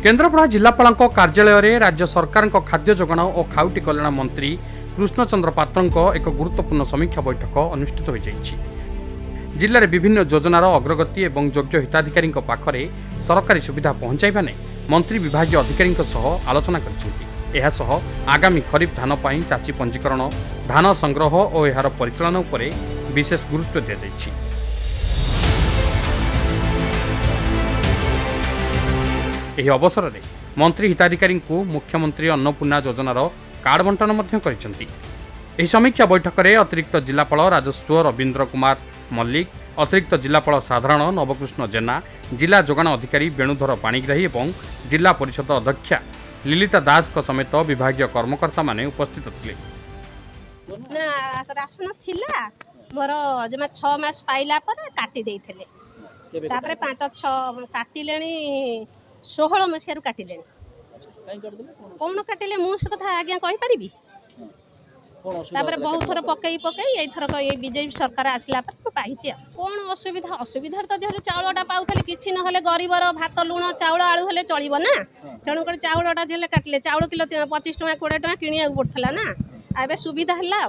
केन्द्रापड़ा जिलापाल कार्यालय राज्य सरकार खाद्य जोगाण और खाउटी कल्याण मंत्री कृष्णचंद्र पात्र एक गुरुत्वपूर्ण समीक्षा बैठक अनुष्ठित हो जिले में विभिन्न योजनार अग्रगति और योग्य हिताधिकारी पाखरे सरकारी सुविधा पहुंचाइबा ने मंत्री विभाग अधिकारी आलोचना कर आगामी खरीफ धान पर चाषी पंजीकरण धान संग्रह और यार परिचालन उपर विशेष गुरुत्व दि जाइछि। एही अवसर में मंत्री हिताधिकारी मुख्यमंत्री अन्नपूर्णा योजनार कार्ड बंटन कर समीक्षा बैठक में अतिरिक्त जिलापाल राजस्व रवींद्र कुमार मल्लिक, अतिरिक्त जिलापाल साधारण नवकृष्ण जेना, जिला जोगाण अधिकारी वेणुधर पाणिग्राही और जिला परिषद अध्यक्षा लिलिता दास समेत विभागीय कर्मकर्ता माने उपस्थित थे। राशन थिला मोर जमा 6 मास पाइला पर काटी देइथिले तापरे 5-6 काटिलेनी 16 मसियारू काटिलेनी कौन काटिले मु से कथा आज्ञा कहि परिबी तापरे बहुत थर पकई ए थरक ये बीजेपी सरकार आसला पर पाइछि कौन असुविधा असुविधा तो देहर चाउलटा पाउथले किछि न हले गरीबर भात लुण चाउल आलू हले चलिबो ना तेणु कर चाउलटा दिले काटले चाउल किलो 25 टका 20 टका किनिया पड़थला ना आबे सुविधा हला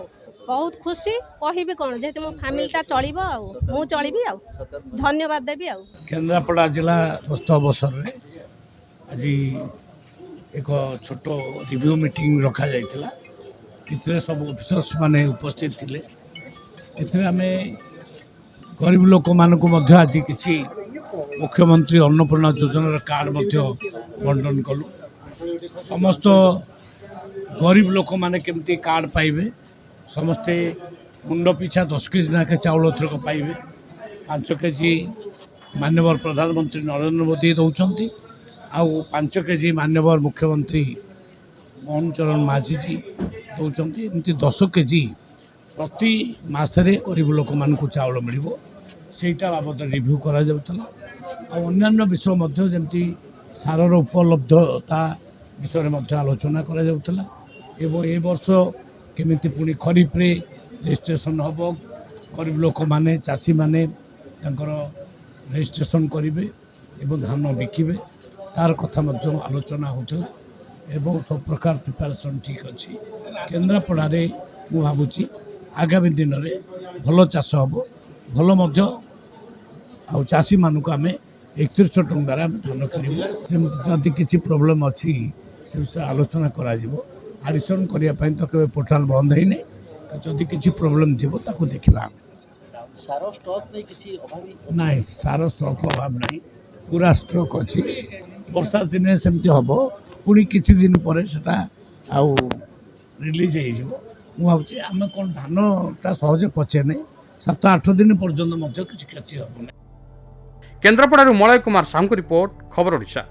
बहुत खुशी कहबी कौन जेते मो फैमिलीटा चलिबो आ मु चलिबी आ धन्यवाद देबी आ। केन्द्रापड़ा जिला गस्त अवसर में आज एक छोट रिव्यू मीटिंग रखा जाइथिला इतने सब ऑफिसर्स माने उपस्थित थिले। इतने आम गरीब लोक मानक आज किसी मुख्यमंत्री अन्नपूर्णा योजनार कार्ड बंटन कलु समस्त गरीब लोक माने केमती कार्ड पाइबे समस्ते मुंड पिछा 10 केजी नाखे चाउल थरक पाइबे 5 केजी माननीय प्रधानमंत्री नरेंद्र मोदी दौरान आउ 5 केजी माननीय मुख्यमंत्री मोहन चरण माझी जी दौरान एमती 10 केजी प्रति मासरे गरीब लोक मानक चाउल मिलिबो सेटा बाबद रिव्यू करा जाउतला और अन्यान्य विषय मध्य जमती सारर उपलब्धता विषय मध्य आलोचना करा जाउतला एवं ए वर्ष केमिति पुणी खरीफ रे रजिस्ट्रेशन हबो गरीब लोक माने चाषी माने तांकर रजिस्ट्रेशन करिवे एवं धान बिकिबे तार कथा मध्य आलोचना होतला एवं सब प्रकार प्रिपरेशन ठीक अच्छी केन्द्रापड़ा रे मु भावुची आगामी दिन में भल चाष हम भल आ चाषी मानक आम 3100 टंकार आम धान किणु जदि किसी प्रोब्लेम अच्छी से विषय आलोचना करा आडिशन करने तो केवल पोर्टाल बंद है जदि किसी प्रोब्लेम थी देखा ना सार स्टॉक अभाव ना पूरा स्टॉक अच्छी वर्षा दिन सेमती हम पुणी किसी दिन पर सेटा आउ रिलीज हो भावी आम कौन धानटा सहजे पचे नहीं 7-8 दिन पर्यंत किसी क्षति हम। केन्द्रापड़ा मलय कुमार साहू रिपोर्ट खबर ओडिशा।